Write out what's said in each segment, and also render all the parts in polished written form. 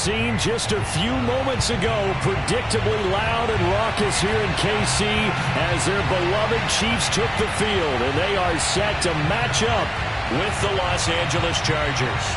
scene just a few moments ago. Predictably loud and raucous here in KC as their beloved Chiefs took the field, and they are set to match up with the Los Angeles Chargers.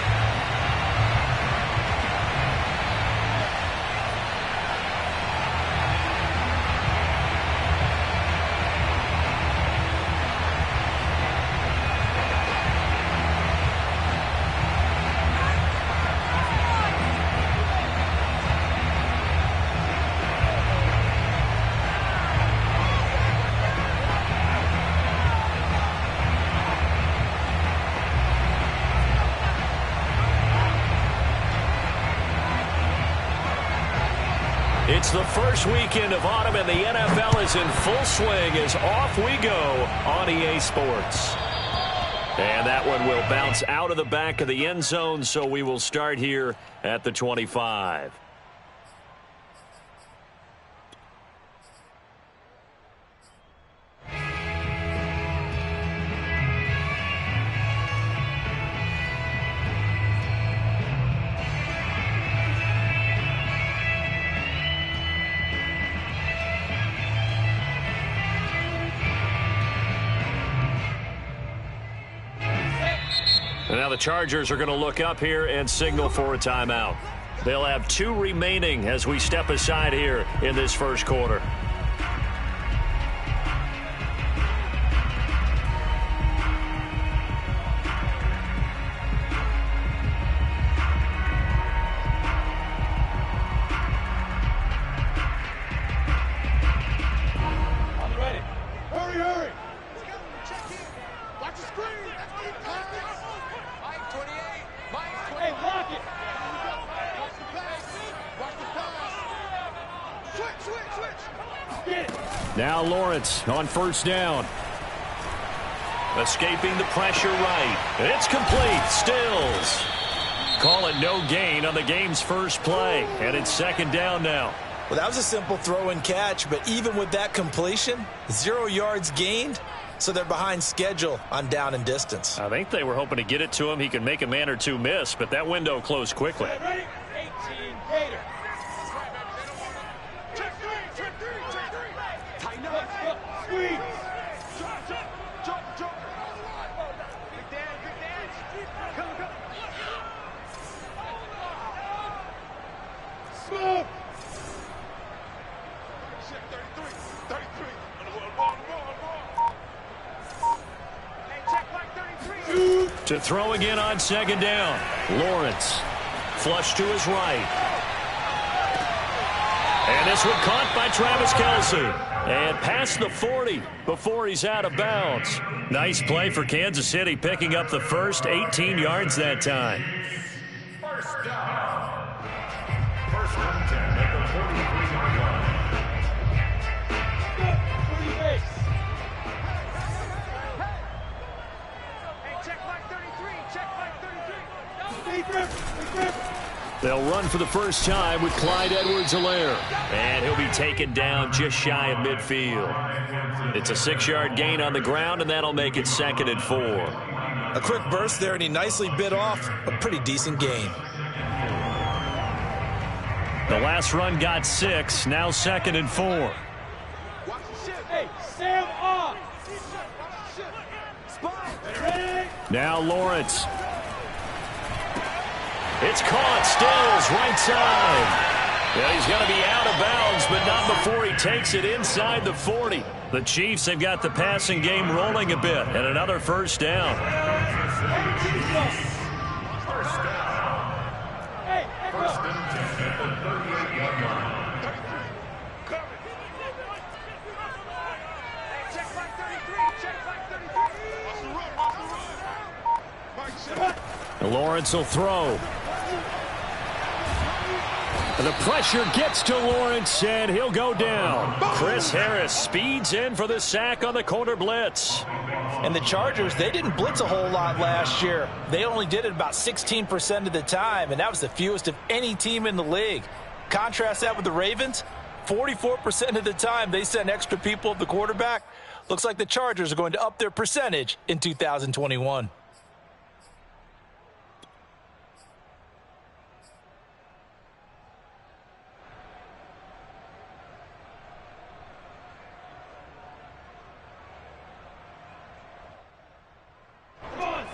It's the first weekend of autumn, and the NFL is in full swing as off we go on EA Sports. And that one will bounce out of the back of the end zone, so we will start here at the 25. And now the Chargers are going to look up here and signal for a timeout. They'll have 2 remaining as we step aside here in this first quarter. Now Lawrence on first down. Escaping the pressure right. It's complete. Stills. Call it no gain on the game's first play. And it's second down now. Well, that was a simple throw and catch, but even with that completion, 0 yards gained, so they're behind schedule on down and distance. I think they were hoping to get it to him. He could make a man or two miss, but that window closed quickly. 18 Gator. To throw again on second down. Lawrence. Flush to his right. And this one caught by Travis Kelce. And past the 40 before he's out of bounds. Nice play for Kansas City, picking up the first 18 yards that time. First down. First and 10 at the 43-yard line. They'll run for the first time with Clyde Edwards-Helaire. And he'll be taken down just shy of midfield. It's a 6-yard gain on the ground, and that'll make it second and 4. A quick burst there, and he nicely bit off a pretty decent gain. The last run got 6, now second and 4. Hey, Sam off. Now Lawrence. It's caught. Stills right side. Yeah, he's going to be out of bounds, but not before he takes it inside the 40. The Chiefs have got the passing game rolling a bit, and another first down. First down. First and 10 at the 38-yard line. Lawrence will throw. The pressure gets to Lawrence, and he'll go down. Chris Harris speeds in for the sack on the corner blitz. And the Chargers, they didn't blitz a whole lot last year. They only did it about 16% of the time, and that was the fewest of any team in the league. Contrast that with the Ravens, 44% of the time they sent extra people at the quarterback. Looks like the Chargers are going to up their percentage in 2021.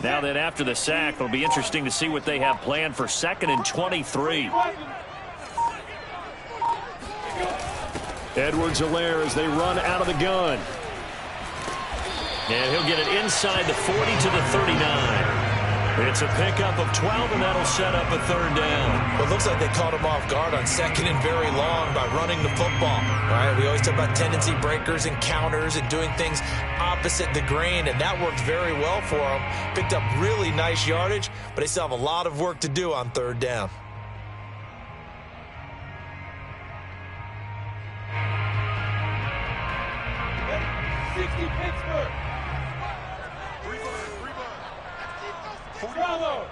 Now then, after the sack, it'll be interesting to see what they have planned for 2nd and 23. Edwards-Helaire as they run out of the gun. And he'll get it inside the 40 to the 39. It's a pickup of 12, and that'll set up a 3rd down. Well, it looks like they caught him off guard on 2nd and very long by running the football. Right? We always talk about tendency breakers and counters and doing things opposite the grain, and that worked very well for them. Picked up really nice yardage, but they still have a lot of work to do on 3rd down. Pittsburgh. Bravo.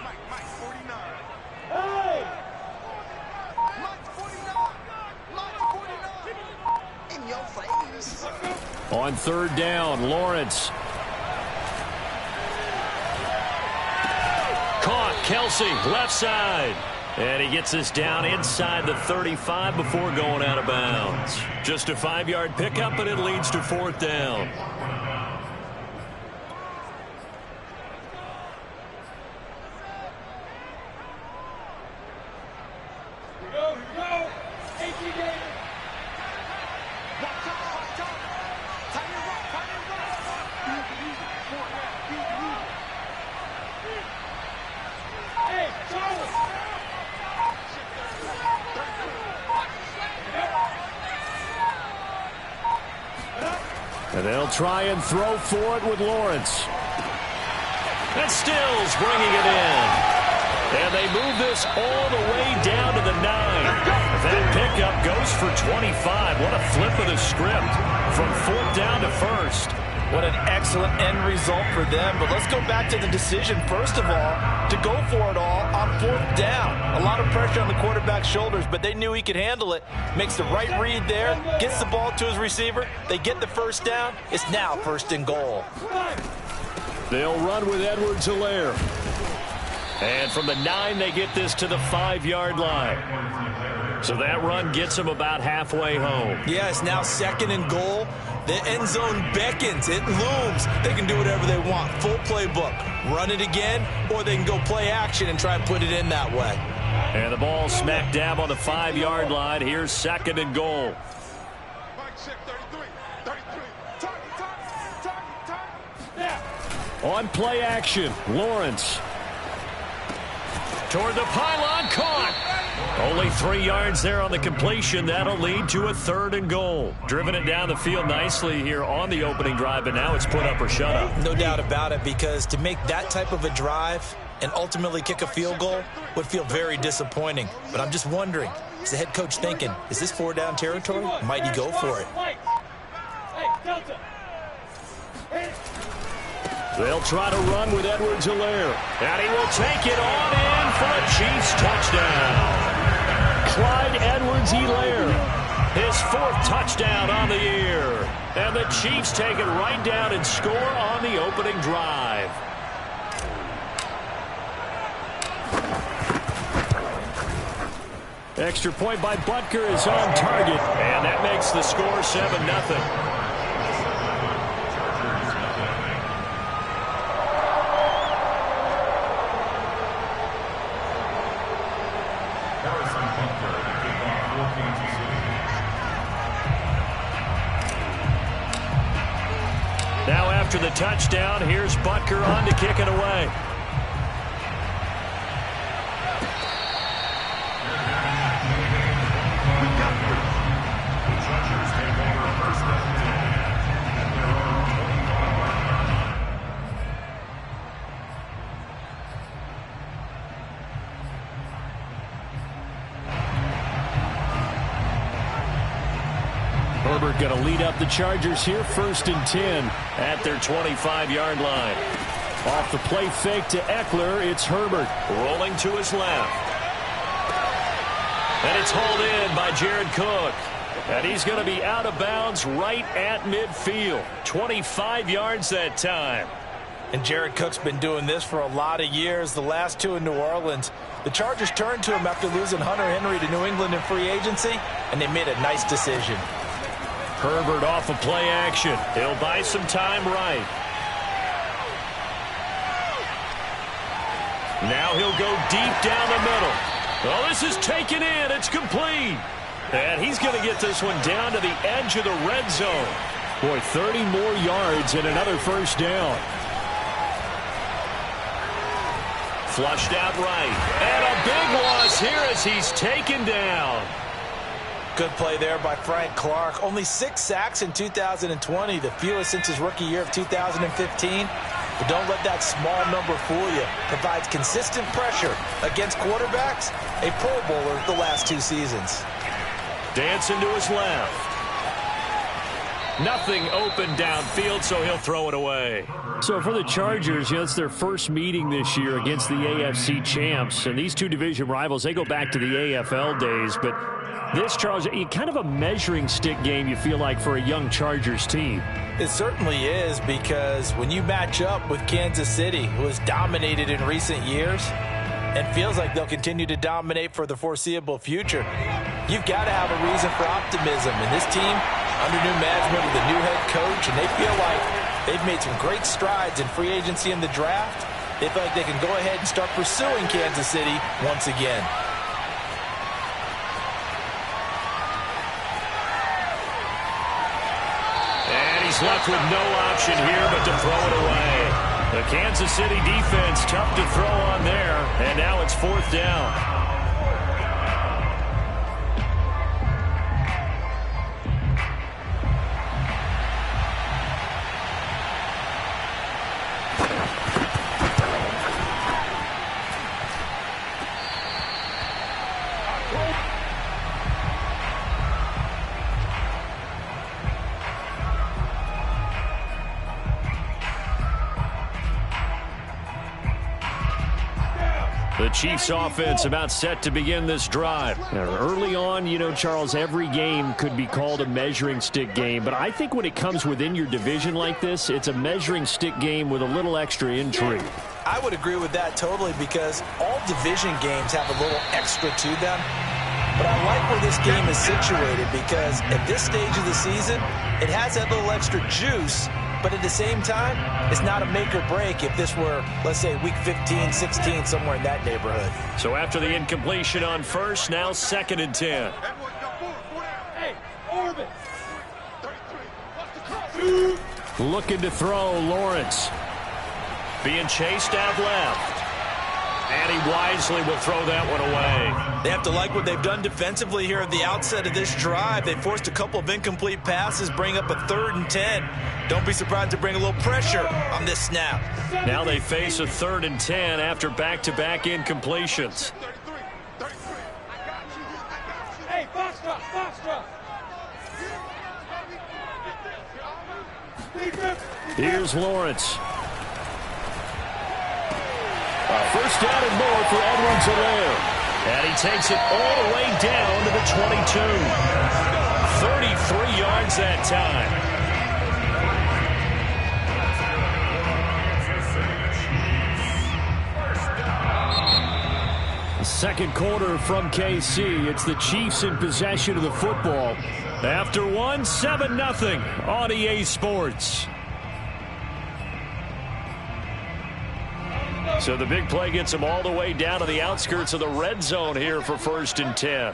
Mike 49. Hey. Mike 49. Mike 49. In your face. On 3rd down, Lawrence. Caught, Kelsey, left side. And he gets this down inside the 35 before going out of bounds. Just a 5-yard pickup, and it leads to 4th down. And they'll try and throw for it with Lawrence. And Stills bringing it in. And they move this all the way down to the 9. That pickup goes for 25. What a flip of the script from 4th down to 1st. What an excellent end result for them. But let's go back to the decision, first of all, to go for it all on 4th down. A lot of pressure on the quarterback's shoulders, but they knew he could handle it. Makes the right read there, gets the ball to his receiver. They get the 1st down. It's now 1st and goal. They'll run with Edwards-Helaire. And from the 9, they get this to the 5-yard line. So that run gets them about halfway home. Yeah, it's now 2nd and goal. The end zone beckons. It looms. They can do whatever they want. Full playbook. Run it again, or they can go play action and try and put it in that way. And the ball smack dab on the 5-yard line. Here's 2nd and goal. On play action, Lawrence. Toward the pylon, caught. Only 3 yards there on the completion. That'll lead to a 3rd and goal. Driven it down the field nicely here on the opening drive, but now it's put up or shut up. No doubt about it, because to make that type of a drive and ultimately kick a field goal would feel very disappointing. But I'm just wondering, is the head coach thinking, is this 4-down territory? Might he go for it? They'll try to run with Edwards-Helaire. And he will take it on in for a Chiefs touchdown. Clyde Edwards-Helaire, his 4th touchdown on the year. And the Chiefs take it right down and score on the opening drive. Extra point by Butker is on target. And that makes the score 7-0. Now after the touchdown, here's Butker on to kick it away. Herbert going to lead up the Chargers here, 1st and 10 at their 25-yard line. Off the play fake to Eckler, it's Herbert rolling to his left. And it's hauled in by Jared Cook. And he's going to be out of bounds right at midfield. 25 yards that time. And Jared Cook's been doing this for a lot of years, the last 2 in New Orleans. The Chargers turned to him after losing Hunter Henry to New England in free agency, and they made a nice decision. Herbert off of play action. He'll buy some time right. Now he'll go deep down the middle. Well, this is taken in. It's complete. And he's going to get this one down to the edge of the red zone. Boy, 30 more yards and another first down. Flushed out right. And a big loss here as he's taken down. Good play there by Frank Clark. Only 6 sacks in 2020, the fewest since his rookie year of 2015. But don't let that small number fool you. Provides consistent pressure against quarterbacks. A Pro Bowler the last 2 seasons. Dancing to his left. Nothing open downfield, so he'll throw it away. So for the Chargers, it's their first meeting this year against the AFC champs. And these two division rivals, they go back to the AFL days. But this, Charles, kind of a measuring stick game, you feel like, for a young Chargers team. It certainly is, because when you match up with Kansas City, who has dominated in recent years and feels like they'll continue to dominate for the foreseeable future, you've got to have a reason for optimism. And this team, under new management with a new head coach, and they feel like they've made some great strides in free agency in the draft. They feel like they can go ahead and start pursuing Kansas City once again. He's left with no option here but to throw it away. The Kansas City defense tough to throw on there, and now it's 4th down. The Chiefs offense about set to begin this drive. Now, early on, Charles, every game could be called a measuring stick game. But I think when it comes within your division like this, it's a measuring stick game with a little extra intrigue. I would agree with that totally, because all division games have a little extra to them. But I like where this game is situated, because at this stage of the season, it has that little extra juice. But at the same time, it's not a make or break if this were, let's say, week 15, 16, somewhere in that neighborhood. So after the incompletion on first, now 2nd and 10. Looking to throw, Lawrence. Being chased out left. And he wisely will throw that one away. They have to like what they've done defensively here at the outset of this drive. They forced a couple of incomplete passes, bring up a 3rd and 10. Don't be surprised to bring a little pressure on this snap. Now they face a 3rd and 10 after back-to-back incompletions. Hey, Foxtrot! Here's Lawrence. First down and more for Edwards-Helaire. And he takes it all the way down to the 22. 33 yards that time. Second quarter from KC. It's the Chiefs in possession of the football. After one, 7-0 on EA Sports. So the big play gets them all the way down to the outskirts of the red zone here for 1st and 10.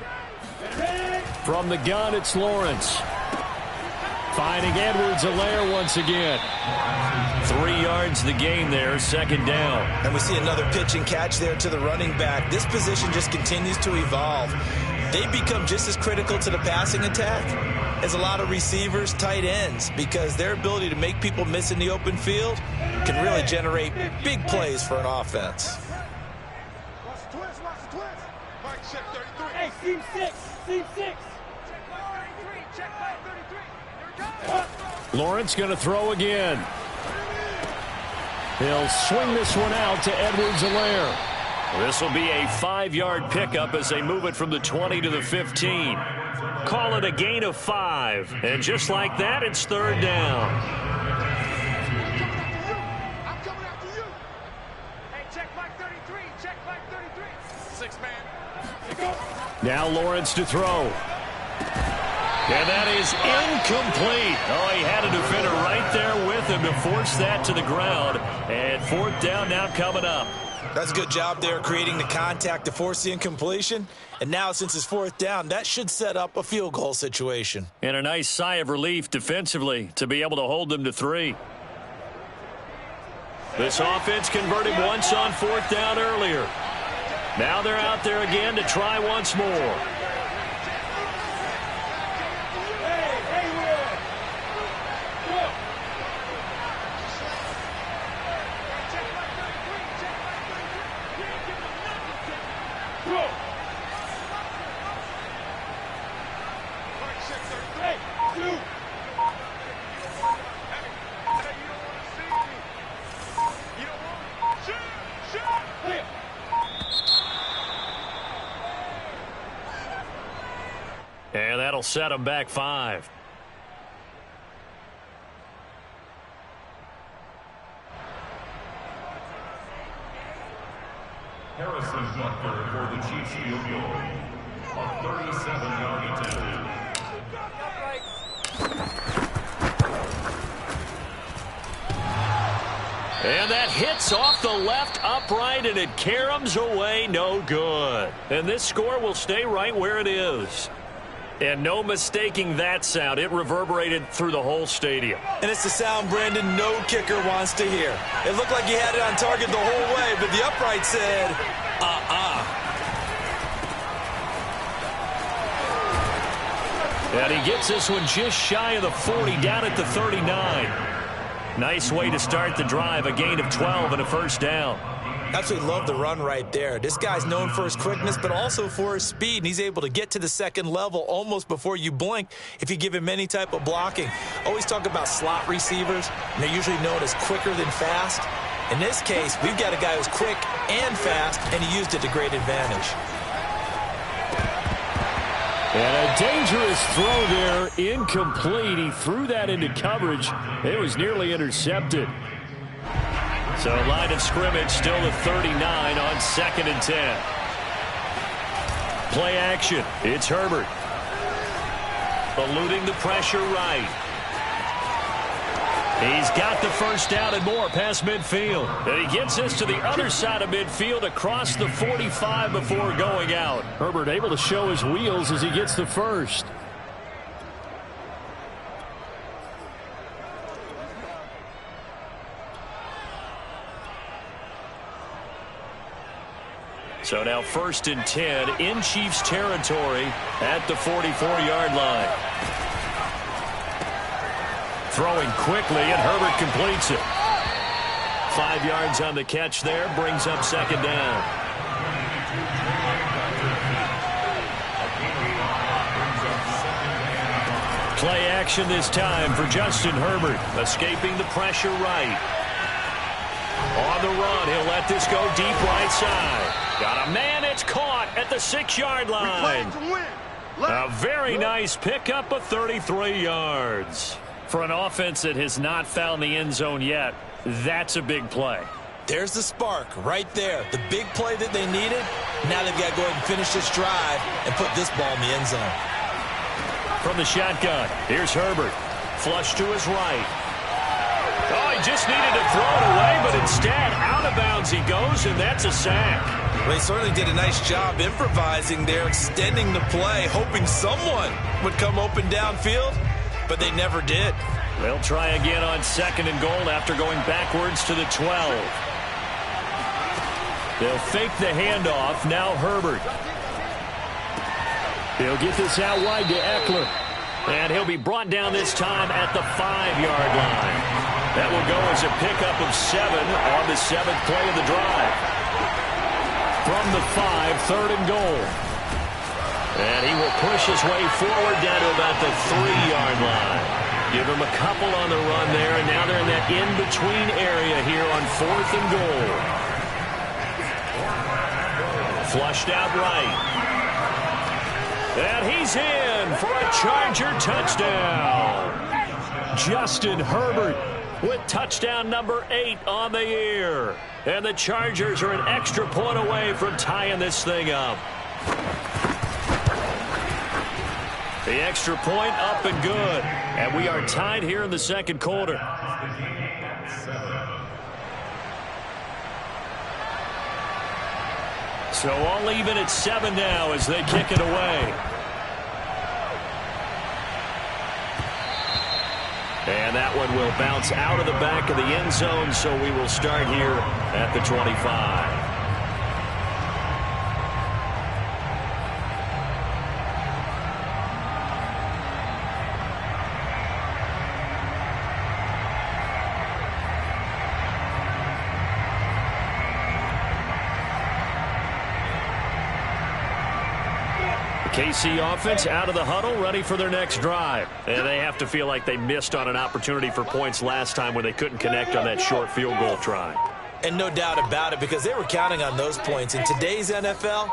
From the gun, it's Lawrence. Finding Edwards-Helaire once again. 3 yards the gain there, 2nd down. And we see another pitch and catch there to the running back. This position just continues to evolve. They become just as critical to the passing attack as a lot of receivers, tight ends, because their ability to make people miss in the open field can really generate big plays for an offense. Watch the twist. Mike, check 33. Hey, seam 6. Check 33. Lawrence going to throw again. He'll swing this one out to Edwards-Helaire. This will be a 5-yard pickup as they move it from the 20 to the 15. Call it a gain of 5. And just like that, it's 3rd down. I'm coming after you. Hey, check Mike 33. Check Mike 33. 6 man. Now Lawrence to throw. And that is incomplete. Oh, he had a defender right there with him to force that to the ground. And 4th down now coming up. That's a good job there creating the contact to force the incompletion. And now, since it's fourth down, that should set up a field goal situation. And a nice sigh of relief defensively to be able to hold them to 3. This offense converted once on fourth down earlier. Now they're out there again to try once more. And that'll set them back 5. Harrison Butker for the Chiefs field goal. A 37-yard attempt. And that hits off the left upright, and it caroms away, no good. And this score will stay right where it is. And no mistaking that sound. It reverberated through the whole stadium. And it's the sound, Brendan, no kicker wants to hear. It looked like he had it on target the whole way, but the upright said, And he gets this one just shy of the 40, down at the 39. Nice way to start the drive, a gain of 12 and a first down. Absolutely love the run right there. This guy's known for his quickness, but also for his speed, and he's able to get to the second level almost before you blink if you give him any type of blocking. Always talk about slot receivers, and they're usually known as quicker than fast. In this case, we've got a guy who's quick and fast, and he used it to great advantage. And a dangerous throw there, incomplete. He threw that into coverage. It was nearly intercepted. So line of scrimmage still the 39 on 2nd and 10. Play action. It's Herbert. Eluding the pressure right. He's got the first down and more past midfield. And he gets this to the other side of midfield across the 45 before going out. Herbert able to show his wheels as he gets the first. So now 1st and 10 in Chiefs territory at the 44-yard line. Throwing quickly, and Herbert completes it. 5 yards on the catch there, brings up 2nd down. Play action this time for Justin Herbert, escaping the pressure right. On the run, he'll let this go deep right side. Got a man, it's caught at the 6-yard line. A very nice pickup of 33 yards. For an offense that has not found the end zone yet, that's a big play. There's the spark right there. The big play that they needed. Now they've got to go ahead and finish this drive and put this ball in the end zone. From the shotgun, here's Herbert. Flush to his right. Oh, he just needed to throw it away, but instead, out of bounds he goes, and that's a sack. Well, he certainly did a nice job improvising there, extending the play, hoping someone would come open downfield, but they never did. They'll try again on 2nd and goal after going backwards to the 12. They'll fake the handoff. Now Herbert. He'll get this out wide to Eckler. And he'll be brought down this time at the 5-yard line. That will go as a pickup of 7 on the 7th play of the drive. From the 5, 3rd and goal. And he will push his way forward down to about the 3-yard line. Give him a couple on the run there, and now they're in that in-between area here on 4th and goal. Flushed out right. And he's in for a Charger touchdown. Justin Herbert with touchdown number 8 on the year. And the Chargers are an extra point away from tying this thing up. The extra point up and good. And we are tied here in the 2nd quarter. So all even at 7 now as they kick it away. And that one will bounce out of the back of the end zone, so we will start here at the 25. KC offense out of the huddle, ready for their next drive. And they have to feel like they missed on an opportunity for points last time when they couldn't connect on that short field goal try. And no doubt about it, because they were counting on those points. In today's NFL,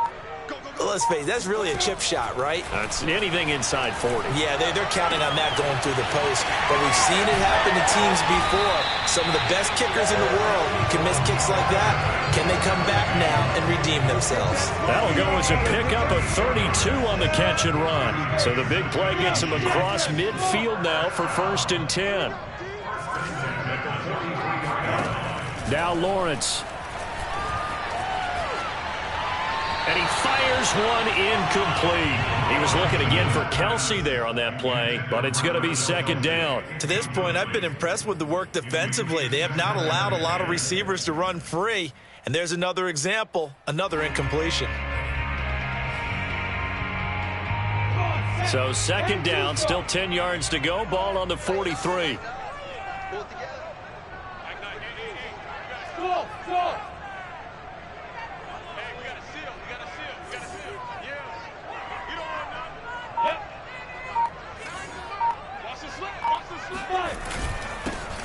let's face it, that's really a chip shot, right? That's anything inside 40. Yeah, they're counting on that going through the post. But we've seen it happen to teams before. Some of the best kickers in the world can miss kicks like that. Can they come back now and redeem themselves? That'll go as a pickup of 32 on the catch and run. So the big play gets him across midfield now for 1st and 10. Now Lawrence. And he fires one incomplete. He was looking again for Kelsey there on that play, but it's going to be 2nd down. To this point, I've been impressed with the work defensively. They have not allowed a lot of receivers to run free. And there's another example, another incompletion. So 2nd down, still 10 yards to go. Ball on the 43.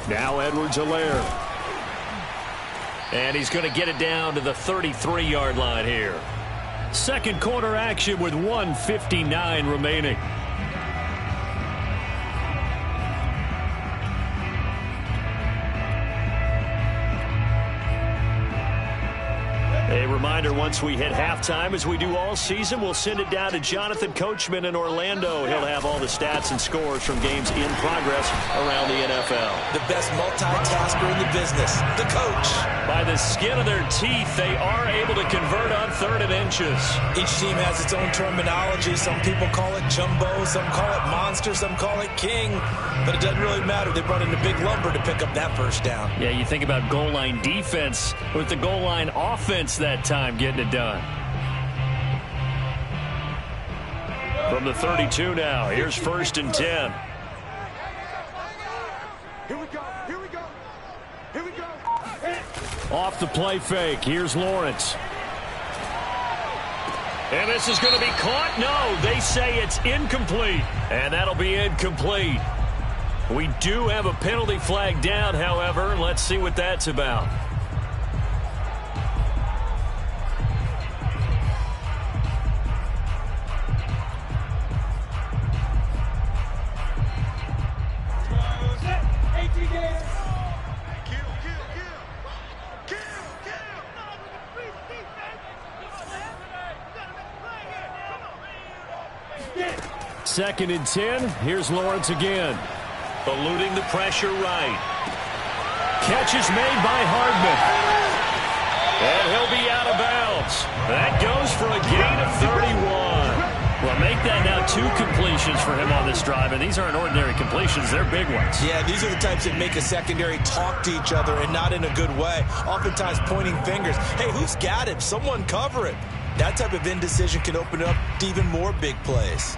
Now Edwards-Helaire. And he's going to get it down to the 33-yard line here. Second quarter action with 1:59 remaining. A reminder, once we hit halftime, as we do all season, we'll send it down to Jonathan Coachman in Orlando. He'll have all the stats and scores from games in progress around the NFL. The best multitasker in the business, the coach. By the skin of their teeth, they are able to convert on 3rd and inches. Each team has its own terminology. Some people call it jumbo, some call it monster, some call it king. But it doesn't really matter. They brought in a big lumber to pick up that 1st down. Yeah, you think about goal line defense with the goal line offense that time getting it done. From the 32 now, here's 1st and 10. Here we go. Here we go. Here we go. Off the play fake, here's Lawrence. And this is going to be caught. No, they say it's incomplete. And that'll be incomplete. We do have a penalty flag down, however. Let's see what that's about. Second and 10. Here's Lawrence again. Eluding the pressure right. Catch is made by Hardman. And he'll be out of bounds. That goes for a gain of 31. Well, make that now 2 completions for him on this drive. And these aren't ordinary completions. They're big ones. Yeah, these are the types that make a secondary talk to each other and not in a good way. Oftentimes pointing fingers. Hey, who's got him? Someone cover it. That type of indecision can open up to even more big plays.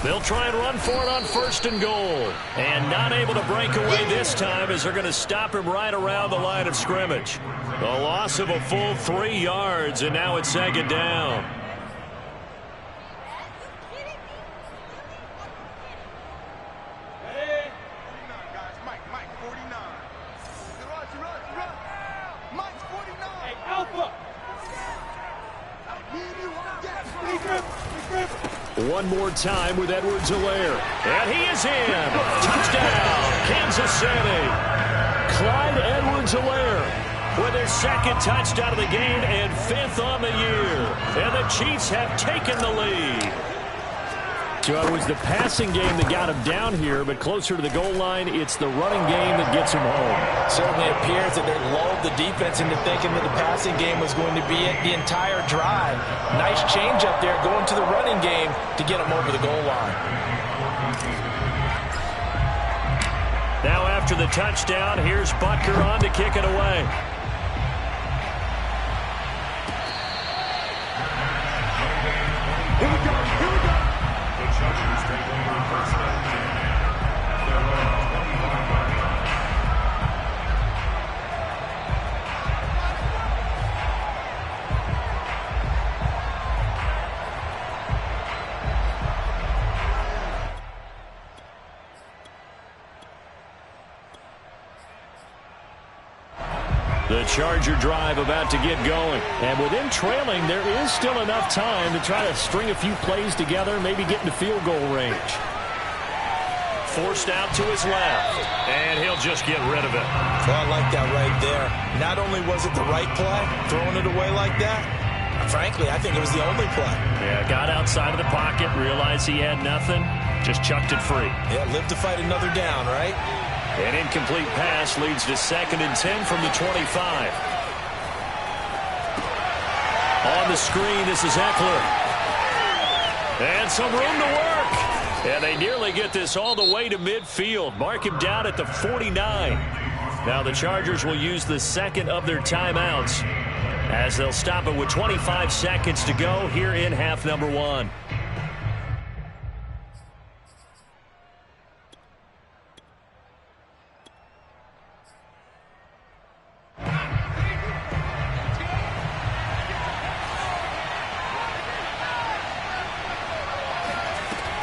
They'll try and run for it on 1st and goal. And not able to break away this time as they're going to stop him right around the line of scrimmage. The loss of a full 3 yards, and now it's 2nd down. one more time with Edwards-Helaire. And he is in. Touchdown, Kansas City. Clyde Edwards-Helaire with their second touchdown of the game and 5th on the year. And the Chiefs have taken the lead. So it was the passing game that got him down here, but closer to the goal line, it's the running game that gets him home. Certainly appears that they lulled the defense into thinking that the passing game was going to be it the entire drive. Nice change up there going to the running game to get him over the goal line. Now after the touchdown, here's Butker on to kick it away. Here we go. The Chargers take over first and 10 at their own 25-yard line. The Charger drive about to get going. And with them trailing, there is still enough time to try to string a few plays together, maybe get into field goal range. Forced out to his left, and he'll just get rid of it. Well, I like that right there. Not only was it the right play, throwing it away like that, frankly, I think it was the only play. Yeah, got outside of the pocket, realized he had nothing, just chucked it free. Yeah, live to fight another down, right? An incomplete pass leads to 2nd and 10 from the 25. On the screen, this is Eckler. And some room to work. And they nearly get this all the way to midfield. Mark him down at the 49. Now the Chargers will use the second of their timeouts as they'll stop it with 25 seconds to go here in half number 1.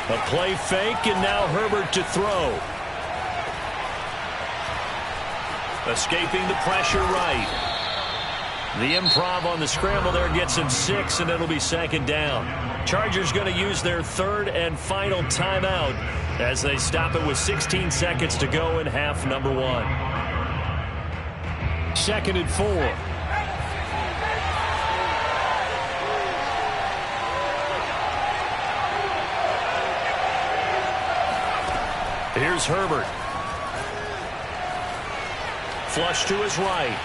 A play fake, and now Herbert to throw. Escaping the pressure right. The improv on the scramble there gets him 6, and it'll be 2nd down. Chargers going to use their 3rd and final timeout as they stop it with 16 seconds to go in half number 1. 2nd and 4. Here's Herbert. Flush to his right.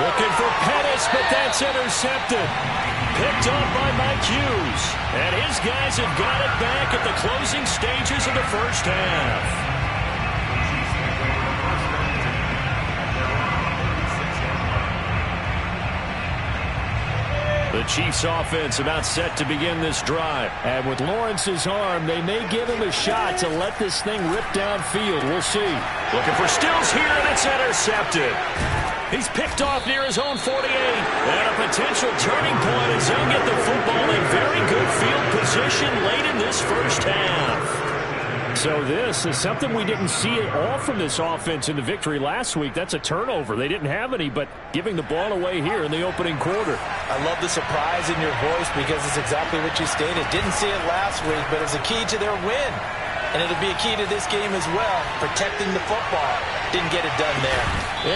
Looking for Pettis, but that's intercepted. Picked up by Mike Hughes. And his guys have got it back at the closing stages of the first half. The Chiefs offense about set to begin this drive. And with Lawrence's arm, they may give him a shot to let this thing rip downfield. We'll see. Looking for Stills here, and it's intercepted. He's picked off near his own 48. And a potential turning point as they'll get the football in very good field position late in this first half. So this is something we didn't see at all from this offense in the victory last week. That's a turnover. They didn't have any, but giving the ball away here in the opening quarter. I love the surprise in your voice because it's exactly what you stated. Didn't see it last week, but it's a key to their win. And it'll be a key to this game as well, protecting the football. Didn't get it done there.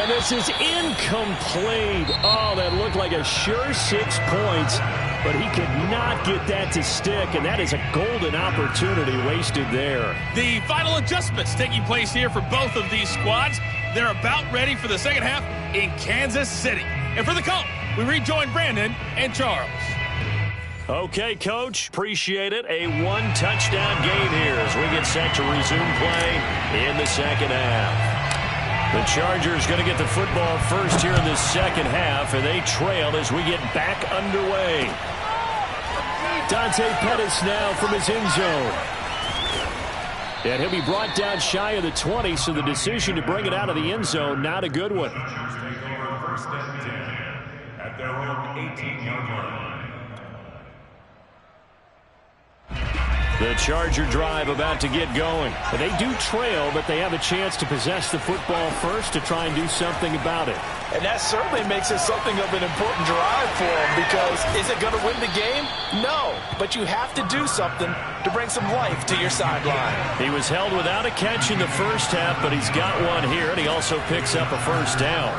And this is incomplete. Oh, that looked like a sure 6 points. But he could not get that to stick, and that is a golden opportunity wasted there. The final adjustments taking place here for both of these squads. They're about ready for the second half in Kansas City. And for the call, we rejoin Brandon and Charles. Okay, Coach, appreciate it. A one-touchdown game here as we get set to resume play in the second half. The Chargers going to get the football first here in the second half, and they trail as we get back underway. Dante Pettis now from his end zone. And he'll be brought down shy of the 20, so the decision to bring it out of the end zone, not a good one. Chargers take over first and 10 at their own 18-yard line. The Charger drive about to get going. They do trail, but they have a chance to possess the football first to try and do something about it. And that certainly makes it something of an important drive for them, because is it going to win the game? No, but you have to do something to bring some life to your sideline. He was held without a catch in the first half, but he's got one here, and he also picks up a first down.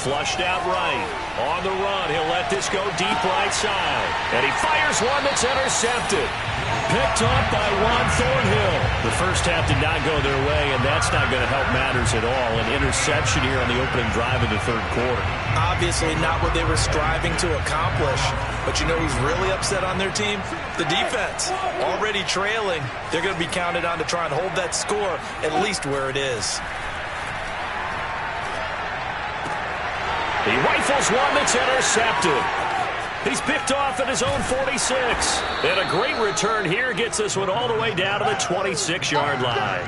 Flushed out right. On the run, he'll let this go deep right side. And he fires one that's intercepted. Picked off by Juan Thornhill. The first half did not go their way, and that's not going to help matters at all. An interception here on the opening drive of the third quarter. Obviously not what they were striving to accomplish. But you know who's really upset on their team? The defense. Already trailing. They're going to be counted on to try and hold that score at least where it is. He rifles one that's intercepted. He's picked off at his own 46. And a great return here gets this one all the way down to the 26-yard line.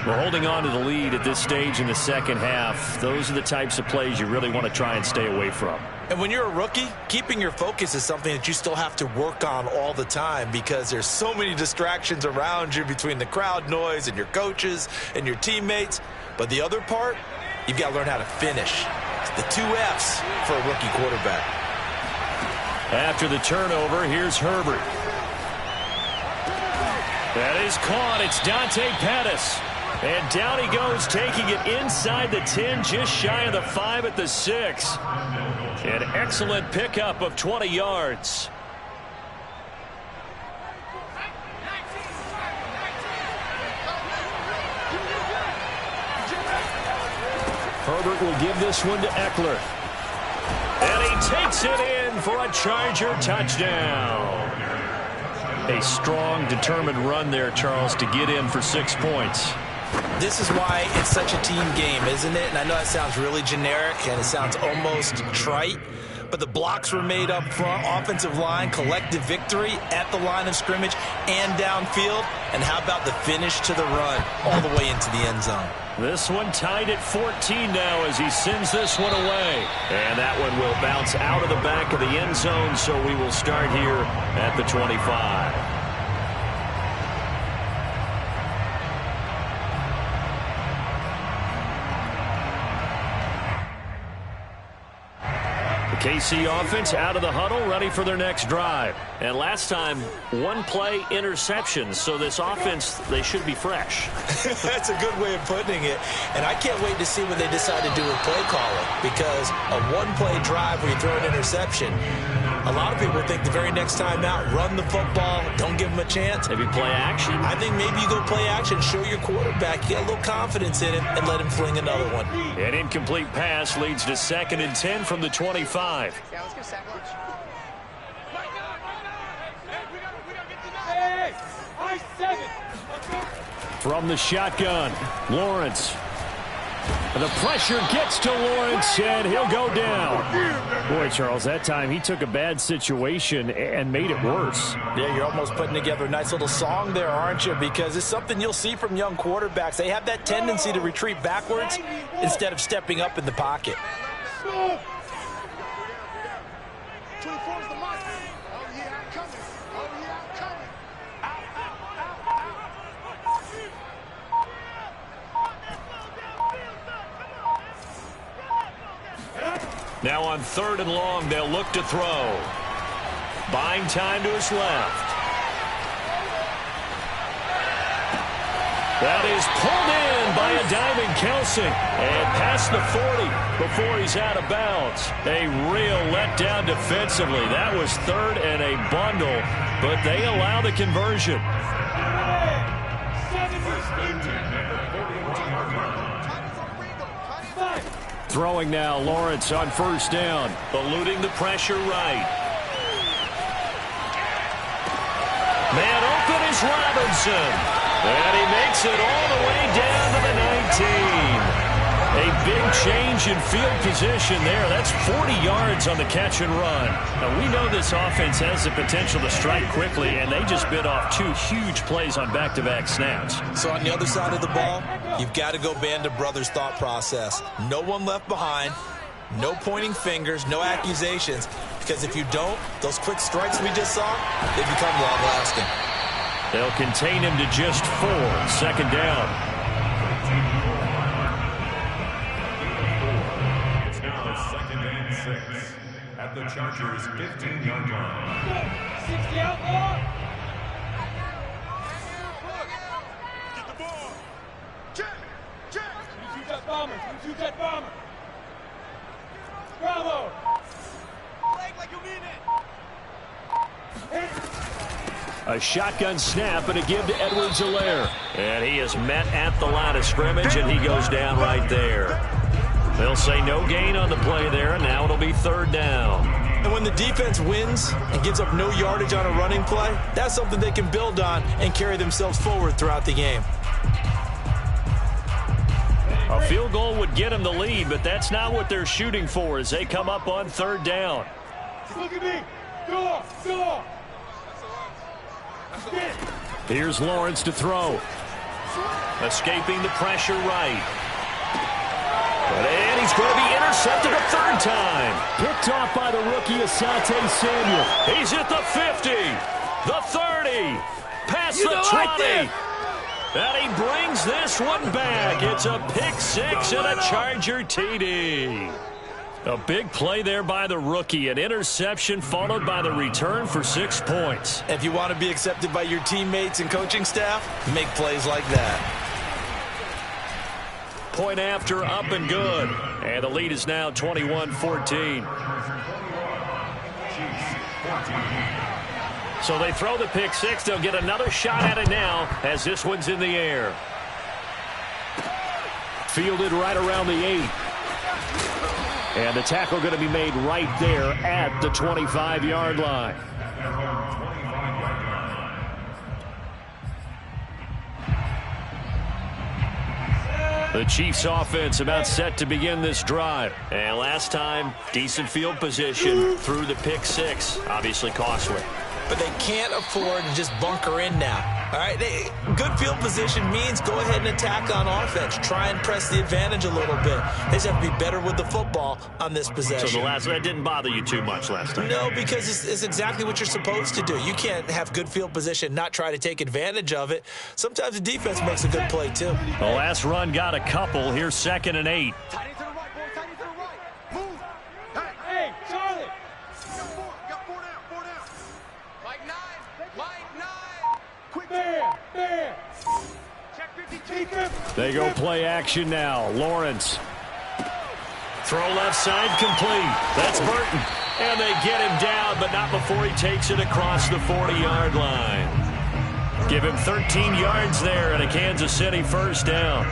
We're holding on to the lead at this stage in the second half. Those are the types of plays you really want to try and stay away from. And when you're a rookie, keeping your focus is something that you still have to work on all the time, because there's so many distractions around you between the crowd noise and your coaches and your teammates. But the other part, you've got to learn how to finish. The 2 F's for a rookie quarterback. After the turnover, here's Herbert. That is caught. It's Dante Pettis. And down he goes, taking it inside the 10, just shy of the 5 at the 6. An excellent pickup of 20 yards. Herbert will give this one to Eckler. And he takes it in for a Charger touchdown. A strong, determined run there, Charles, to get in for 6 points. This is why it's such a team game, isn't it? And I know that sounds really generic and it sounds almost trite, but the blocks were made up front, offensive line, collective victory at the line of scrimmage and downfield. And how about the finish to the run all the way into the end zone? This one tied at 14 now as he sends this one away. And that one will bounce out of the back of the end zone, so we will start here at the 25. KC offense out of the huddle, ready for their next drive. And last time, 1-play interceptions, so this offense, they should be fresh. That's a good way of putting it. And I can't wait to see what they decide to do with play calling, because a 1-play drive where you throw an interception, a lot of people think the very next time out, run the football, don't give them a chance. Maybe play action? I think maybe you go play action, show your quarterback, get a little confidence in him, and let him fling another one. An incomplete pass leads to 2nd and 10 from the 25. Yeah, let's go sack lunch. From the shotgun, Lawrence. The pressure gets to Lawrence, and he'll go down. Boy, Charles, that time he took a bad situation and made it worse. Yeah, you're almost putting together a nice little song there, aren't you? Because it's something you'll see from young quarterbacks. They have that tendency to retreat backwards instead of stepping up in the pocket. 24's the mark. Oh, yeah, I'm coming. Oh, yeah, I'm coming. Out, out, out, out. Now on 3rd and long, they'll look to throw. Buying time to his left. That is pulled in by a diving Kelsey. And past the 40 before he's out of bounds. A real letdown defensively. That was 3rd and a bundle, but they allow the conversion. Throwing now, Lawrence on 1st down. Eluding the pressure right. Man open is Robinson. And he makes it all the way down to the 19. A big change in field position there. That's 40 yards on the catch and run. Now, we know this offense has the potential to strike quickly, and they just bit off 2 huge plays on back-to-back snaps. So on the other side of the ball, you've got to go Band of Brothers thought process. No one left behind, no pointing fingers, no accusations, because if you don't, those quick strikes we just saw, they become long-lasting. They'll contain him to just 4. Second down. It's now 2nd and 6 at the Chargers' 15-yard line. 60 out, get the ball. Check. You shoot that bomber. Bravo. Leg like you mean it. A shotgun snap and a give to Edwards-Helaire. And he is met at the line of scrimmage, and he goes down right there. They'll say no gain on the play there, and now it'll be 3rd down. And when the defense wins and gives up no yardage on a running play, that's something they can build on and carry themselves forward throughout the game. A field goal would get them the lead, but that's not what they're shooting for as they come up on 3rd down. Look at me. Go. Here's Lawrence to throw. Escaping the pressure right. And he's going to be intercepted a 3rd time. Picked off by the rookie Asante Samuel. He's at the 50, the 30, past the 20. And he brings this one back. It's a pick 6 and a Charger TD. A big play there by the rookie. An interception followed by the return for 6 points. If you want to be accepted by your teammates and coaching staff, make plays like that. Point after, up and good. And the lead is now 21-14. So they throw the pick 6. They'll get another shot at it now as this one's in the air. Fielded right around the 8. And the tackle going to be made right there at the 25-yard line. The Chiefs offense about set to begin this drive. And last time, decent field position through the pick 6. Obviously costly. But they can't afford to just bunker in now. All right, good field position means go ahead and attack on offense. Try and press the advantage a little bit. They just have to be better with the football on this possession. So that didn't bother you too much last time? No, because it's exactly what you're supposed to do. You can't have good field position, not try to take advantage of it. Sometimes the defense makes a good play, too. The last run got a couple. Here's 2nd and 8. Tight end to the right, boy. Tight end to the right. Move. Hey, Charlie. Got 4 down. Mike 9. Quick there. Check 52. They go play action now. Lawrence. Throw left side complete. That's Burton. And they get him down, but not before he takes it across the 40-yard line. Give him 13 yards there and a Kansas City 1st down.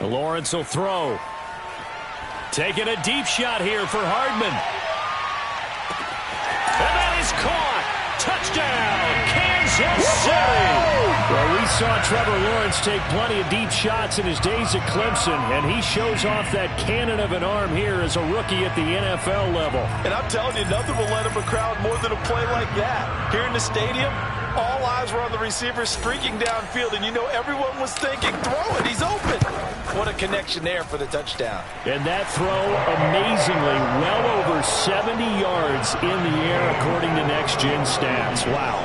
Lawrence will throw. Taking a deep shot here for Hardman. And that is caught. Touchdown, Kansas City. Well, we saw Trevor Lawrence take plenty of deep shots in his days at Clemson, and he shows off that cannon of an arm here as a rookie at the NFL level. And I'm telling you, nothing will let him a crowd more than a play like that. Here in the stadium, all eyes were on the receiver streaking downfield, and you know everyone was thinking, throw it, he's open. What a connection there for the touchdown. And that throw, amazingly, well over 70 yards in the air, according to Next Gen Stats. Wow.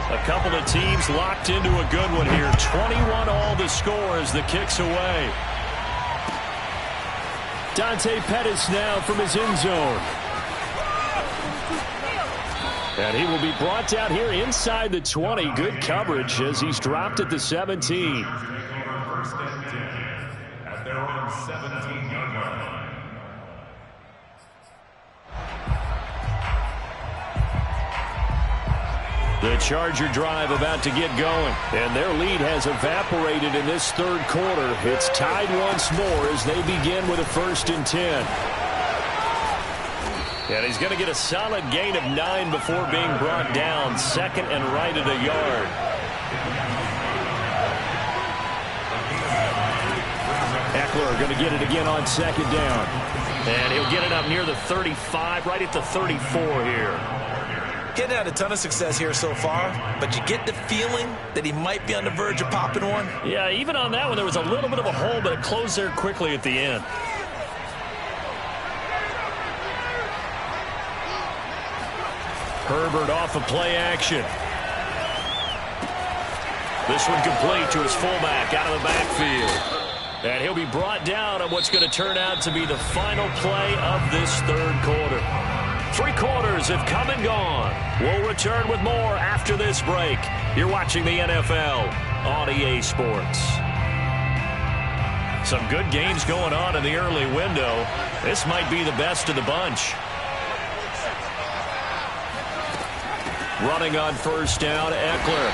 A couple of teams locked into a good one here. 21 all the score as the kick's away. Dante Pettis now from his end zone. And he will be brought down here inside the 20. Good coverage as he's dropped at the 17. At their own 17-yard line. The Charger drive about to get going. And their lead has evaporated in this 3rd quarter. It's tied once more as they begin with a 1st and 10. And he's going to get a solid gain of 9 before being brought down. 2nd and right at a yard. Ekeler going to get it again on second down. And he'll get it up near the 35, right at the 34 here. Getting had a ton of success here so far, but you get the feeling that he might be on the verge of popping one. Yeah, even on that one, there was a little bit of a hole, but it closed there quickly at the end. Herbert off of play action. This one complete to his fullback out of the backfield. And he'll be brought down on what's going to turn out to be the final play of this third quarter. 3 quarters have come and gone. We'll return with more after this break. You're watching the NFL on EA Sports. Some good games going on in the early window. This might be the best of the bunch. Running on first down, Ekeler.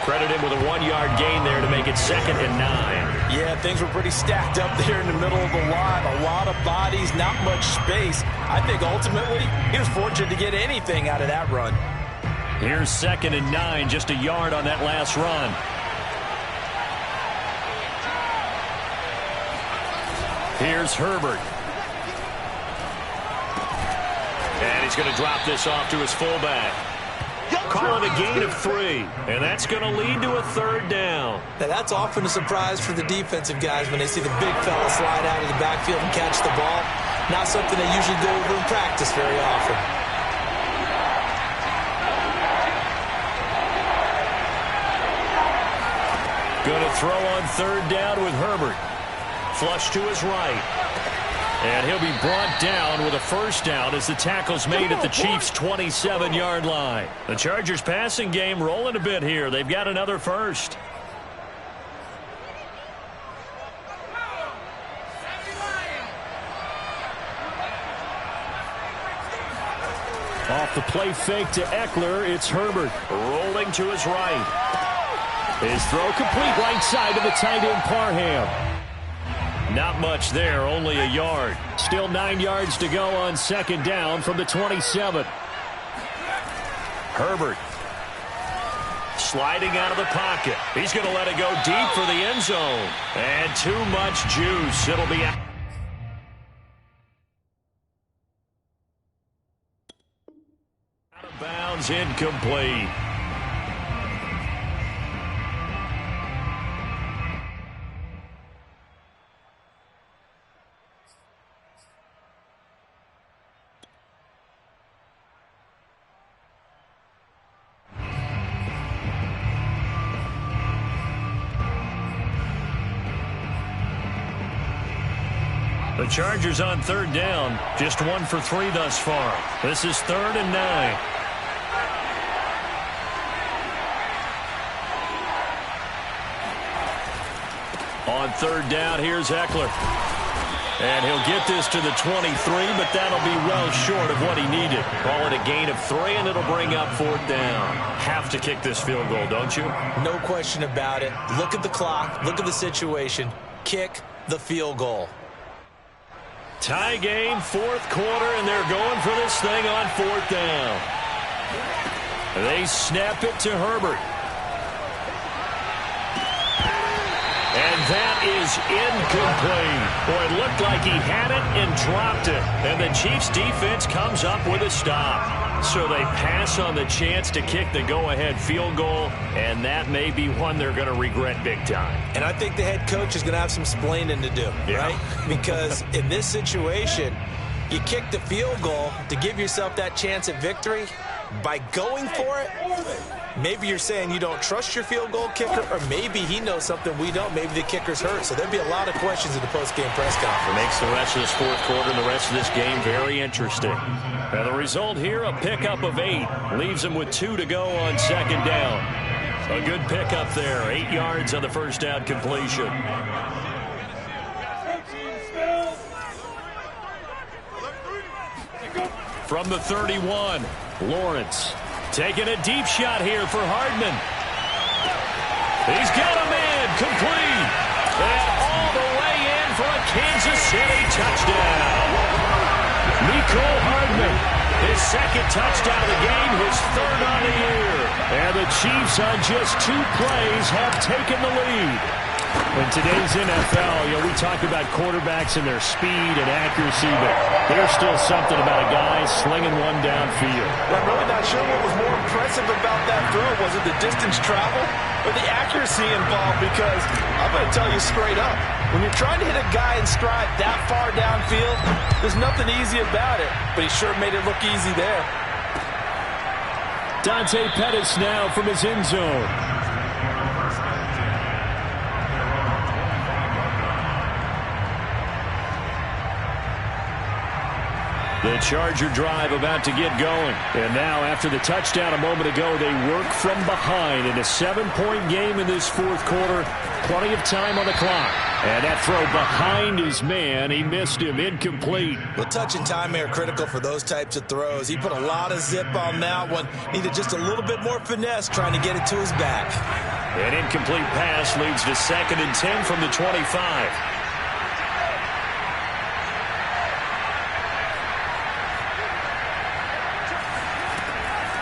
Credit him with a 1-yard gain there to make it 2nd and 9. Yeah, things were pretty stacked up there in the middle of the line. A lot of bodies, not much space. I think ultimately he was fortunate to get anything out of that run. Here's 2nd and 9, just a yard on that last run. Here's Herbert. And he's going to drop this off to his fullback. Calling a gain of 3, and that's going to lead to a 3rd down. Now, that's often a surprise for the defensive guys when they see the big fella slide out of the backfield and catch the ball. Not something they usually go over in practice very often. Going to throw on 3rd down with Herbert. Flush to his right. And he'll be brought down with a 1st down as the tackle's made at the Chiefs' 27-yard line. The Chargers passing game rolling a bit here. They've got another 1st. Off the play fake to Ekeler, it's Herbert. Rolling to his right. His throw complete right side to the tight end Parham. Not much there, only a yard. Still 9 yards to go on 2nd down from the 27. Herbert sliding out of the pocket. He's going to let it go deep for the end zone. And too much juice. It'll be out. Out of bounds, incomplete. The Chargers on 3rd down, just 1 for 3 thus far. This is 3rd and 9. On 3rd down, here's Ekeler. And he'll get this to the 23, but that'll be well short of what he needed. Call it a gain of 3, and it'll bring up 4th down. Have to kick this field goal, don't you? No question about it. Look at the clock. Look at the situation. Kick the field goal. Tie game, 4th quarter, and they're going for this thing on 4th down. They snap it to Herbert. And that is incomplete. Boy, it looked like he had it and dropped it. And the Chiefs defense comes up with a stop. So they pass on the chance to kick the go-ahead field goal, and that may be one they're going to regret big time. And I think the head coach is going to have some splaining to do, right? Because in this situation, you kick the field goal to give yourself that chance at victory. By going for it, maybe you're saying you don't trust your field goal kicker, or maybe he knows something we don't. Maybe the kicker's hurt. So there'll be a lot of questions in the post-game press conference. Makes the rest of this 4th quarter and the rest of this game very interesting. Now the result here, a pickup of 8. Leaves him with 2 to go on 2nd down. A good pickup there. 8 yards on the 1st down completion. From the 31, Lawrence taking a deep shot here for Hardman. He's got a man, complete. And all the way in for a Kansas City touchdown. Mecole Hardman, his 2nd touchdown of the game, his 3rd on the year. And the Chiefs on just 2 plays have taken the lead. In today's NFL, we talk about quarterbacks and their speed and accuracy, but there's still something about a guy slinging one downfield. I'm really not sure what was more impressive about that throw. Was it the distance travel or the accuracy involved? Because I'm going to tell you straight up, when you're trying to hit a guy in stride that far downfield, there's nothing easy about it, but he sure made it look easy there. Dante Pettis now from his end zone. The Charger drive about to get going. And now, after the touchdown a moment ago, they work from behind in a 7-point game in this fourth quarter. Plenty of time on the clock. And that throw behind his man, he missed him, incomplete. Well, touch and time are critical for those types of throws. He put a lot of zip on that one. Needed just a little bit more finesse trying to get it to his back. An incomplete pass leads to 2nd and 10 from the 25.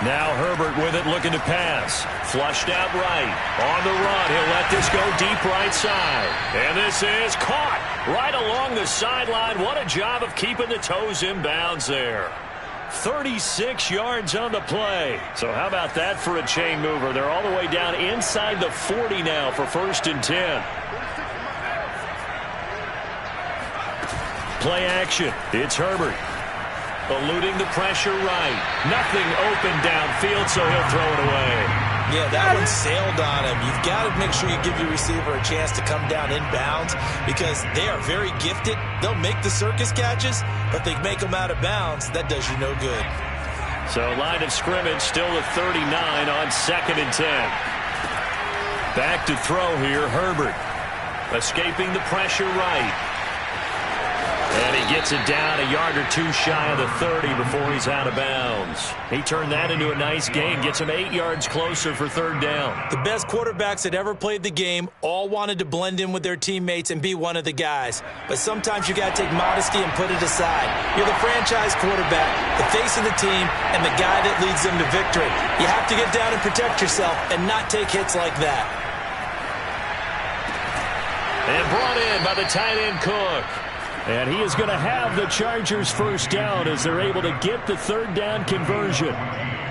Now Herbert with it, looking to pass. Flushed out right. On the run. He'll let this go deep right side. And this is caught right along the sideline. What a job of keeping the toes in bounds there. 36 yards on the play. So how about that for a chain mover? They're all the way down inside the 40 now for 1st and 10. Play action. It's Herbert. Eluding the pressure right. Nothing open downfield, so he'll throw it away. Yeah, that one sailed on him. You've got to make sure you give your receiver a chance to come down inbounds because they are very gifted. They'll make the circus catches, but they make them out of bounds. That does you no good. So line of scrimmage still at 39 on 2nd and 10. Back to throw here, Herbert. Escaping the pressure right. And he gets it down a yard or two shy of the 30 before he's out of bounds. He turned that into a nice gain, gets him 8 yards closer for 3rd down. The best quarterbacks that ever played the game all wanted to blend in with their teammates and be one of the guys. But sometimes you got to take modesty and put it aside. You're the franchise quarterback, the face of the team, and the guy that leads them to victory. You have to get down and protect yourself and not take hits like that. And brought in by the tight end Cook. And he is going to have the Chargers 1st down as they're able to get the 3rd down conversion.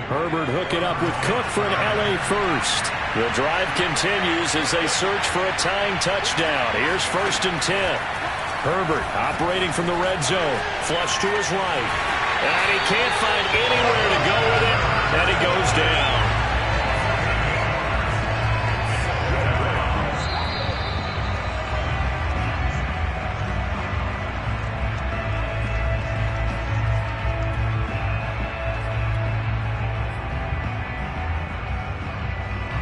Herbert hooking up with Cook for an LA first. The drive continues as they search for a tying touchdown. Here's 1st and 10. Herbert operating from the red zone. Flush to his right. And he can't find anywhere to go with it. And he goes down.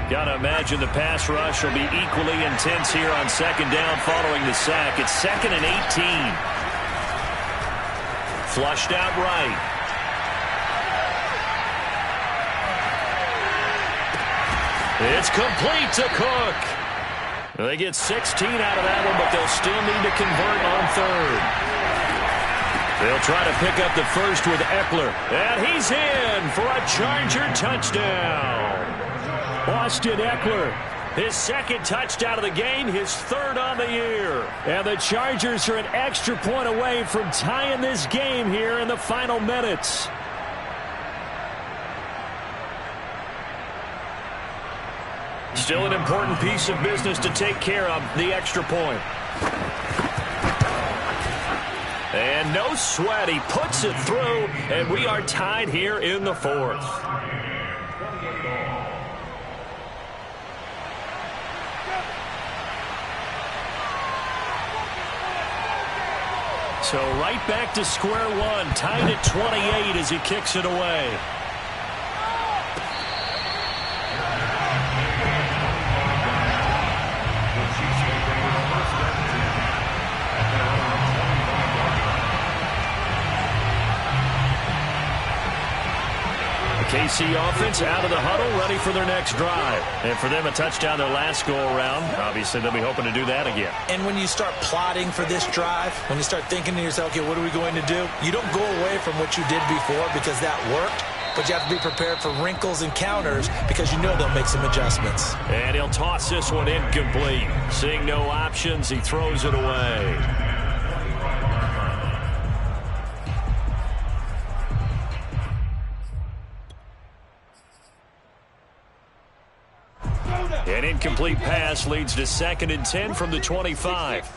Got to imagine the pass rush will be equally intense here on 2nd down following the sack. It's 2nd and 18. Flushed out right. It's complete to Cook. They get 16 out of that one, but they'll still need to convert on 3rd. They'll try to pick up the first with Eckler. And he's in for a Charger touchdown. Austin Eckler, his 2nd touchdown of the game, his 3rd on the year. And the Chargers are an extra point away from tying this game here in the final minutes. Still an important piece of business to take care of, the extra point. And no sweat, he puts it through, and we are tied here in the 4th. So right back to square one, tied at 28 as he kicks it away. KC offense out of the huddle, ready for their next drive. And for them, a touchdown their last go-around. Obviously, they'll be hoping to do that again. And when you start plotting for this drive, when you start thinking to yourself, okay, what are we going to do? You don't go away from what you did before because that worked. but you have to be prepared for wrinkles and counters because you know they'll make some adjustments. And he'll toss this one incomplete. Seeing no options, he throws it away. An incomplete pass leads to 2nd and 10 from the 25.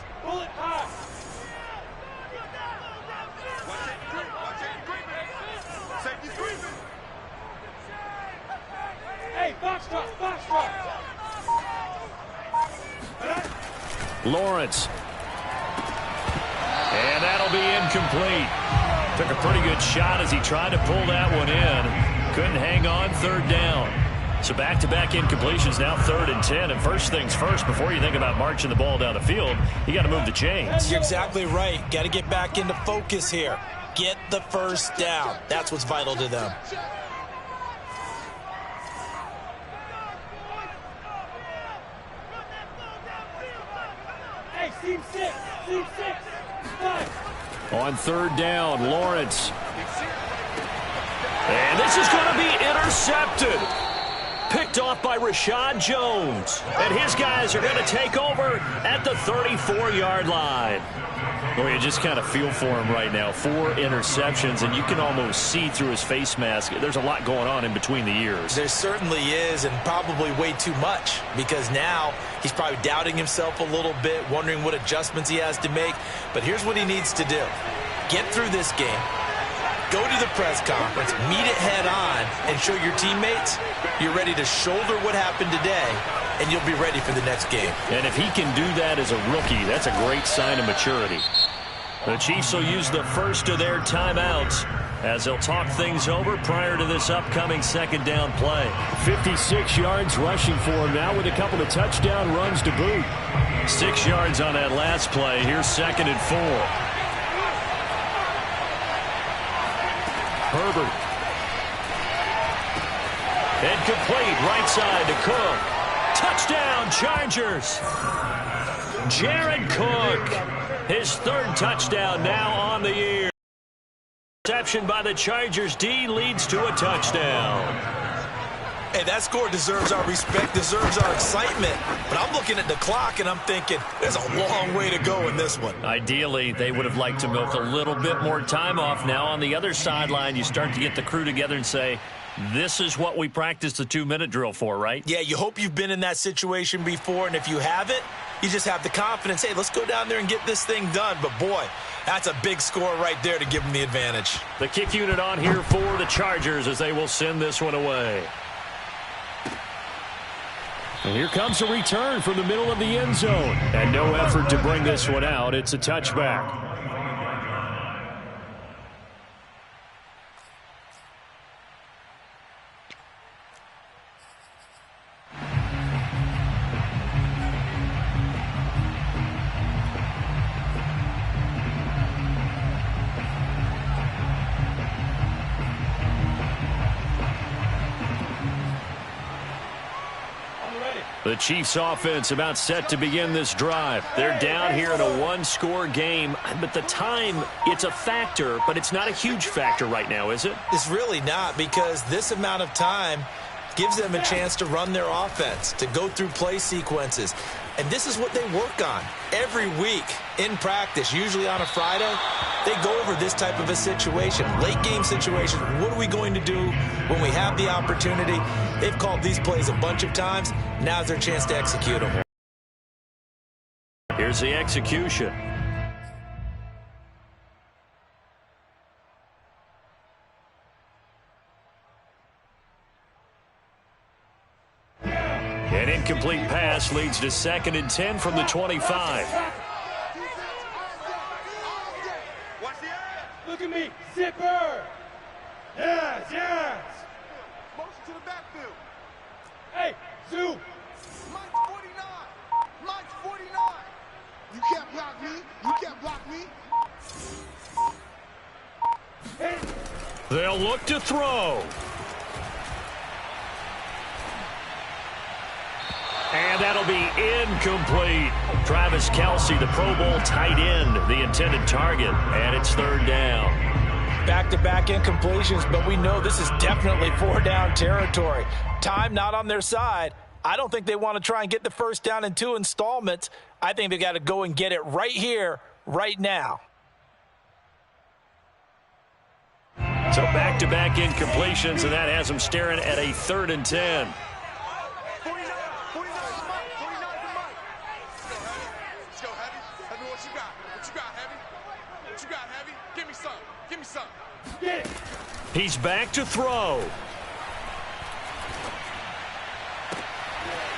Lawrence. And that'll be incomplete. Took a pretty good shot as he tried to pull that one in. Couldn't hang on, 3rd down. So back-to-back incompletions, now 3rd and 10. And first things first, before you think about marching the ball down the field, you got to move the chains. You're exactly right. Got to get back into focus here. Get the first down. That's what's vital to them. Hey, team 6. On 3rd down, Lawrence. And this is going to be intercepted. Picked off by Rashad Jones. And his guys are going to take over at the 34-yard line. Well, you just kind of feel for him right now. 4 interceptions, and you can almost see through his face mask. There's a lot going on in between the ears. There certainly is, and probably way too much, because now he's probably doubting himself a little bit, wondering what adjustments he has to make. But here's what he needs to do. Get through this game. Go to the press conference, meet it head on, and show your teammates you're ready to shoulder what happened today, and you'll be ready for the next game. And if he can do that as a rookie, that's a great sign of maturity. The Chiefs will use the first of their timeouts as they'll talk things over prior to this upcoming 2nd down play. 56 yards rushing for him now with a couple of touchdown runs to boot. 6 yards on that last play. Here's 2nd and 4. Herbert. Incomplete, right side to Cook. Touchdown, Chargers. Jared Cook, his 3rd touchdown now on the year. Reception by the Chargers D leads to a touchdown. Hey, that score deserves our respect, deserves our excitement. But I'm looking at the clock, and I'm thinking there's a long way to go in this one. Ideally, they would have liked to milk a little bit more time off. Now on the other sideline, you start to get the crew together and say, this is what we practiced the 2-minute drill for, right? Yeah, you hope you've been in that situation before, and if you haven't, you just have the confidence, hey, let's go down there and get this thing done. But, boy, that's a big score right there to give them the advantage. The kick unit on here for the Chargers as they will send this one away. And here comes a return from the middle of the end zone. And no effort to bring this one out. It's a touchback. The Chiefs offense about set to begin this drive. They're down here in a 1-score game, but the time, it's a factor, but it's not a huge factor right now, is it? It's really not, because this amount of time gives them a chance to run their offense, to go through play sequences. And this is what they work on every week in practice, usually on a Friday. They go over this type of a situation, late game situation. What are we going to do when we have the opportunity? They've called these plays a bunch of times. Now's their chance to execute them. Here's the execution. An incomplete pass leads to 2nd and 10 from the 25. Look at me, zipper. Yes, yes. Motion to the backfield. Hey, zoom. Mike's 49. Mike's 49. You can't block me. You can't block me. Hey. They'll look to throw. And that'll be incomplete. Travis Kelce, the Pro Bowl tight end, the intended target, and it's 3rd down. Back-to-back incompletions, but we know this is definitely 4-down territory. Time not on their side. I don't think they want to try and get the first down in 2 installments. I think they got to go and get it right here, right now. So back-to-back incompletions, and that has them staring at a 3rd and 10. 49 for Mike. Let's go, Heavy. Tell me what you got. What you got, Heavy? What you got, Heavy? Give me some. Give me some. Get it. He's back to throw.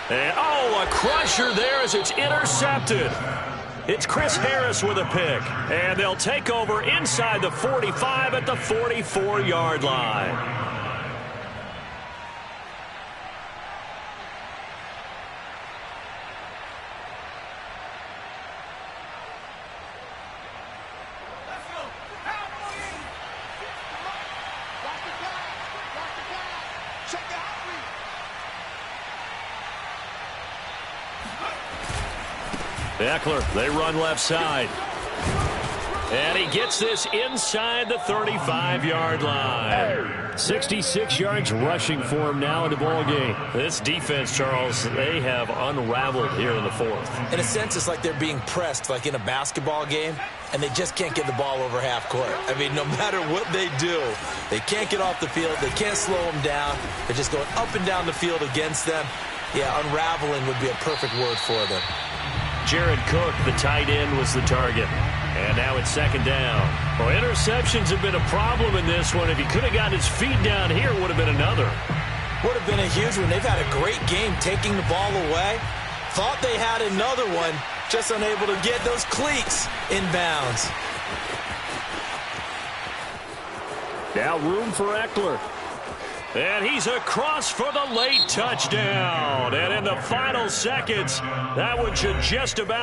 And, a crusher there as it's intercepted. It's Chris Harris with a pick. And they'll take over inside the 45 at the 44-yard line. Eckler, they run left side. And he gets this inside the 35-yard line. 66 yards rushing for him now in the ball game. This defense, Charles, they have unraveled here in the 4th. In a sense, it's like they're being pressed like in a basketball game, and they just can't get the ball over half court. I mean, no matter what they do, they can't get off the field. They can't slow them down. They're just going up and down the field against them. Yeah, unraveling would be a perfect word for them. Jared Cook, the tight end, was the target. And now it's 2nd down. Well, interceptions have been a problem in this one. If he could have gotten his feet down here, it would have been another. Would have been a huge one. They've had a great game taking the ball away. Thought they had another one, just unable to get those cleats in bounds. Now room for Eckler. And he's across for the late touchdown. And in the final seconds, that one should just about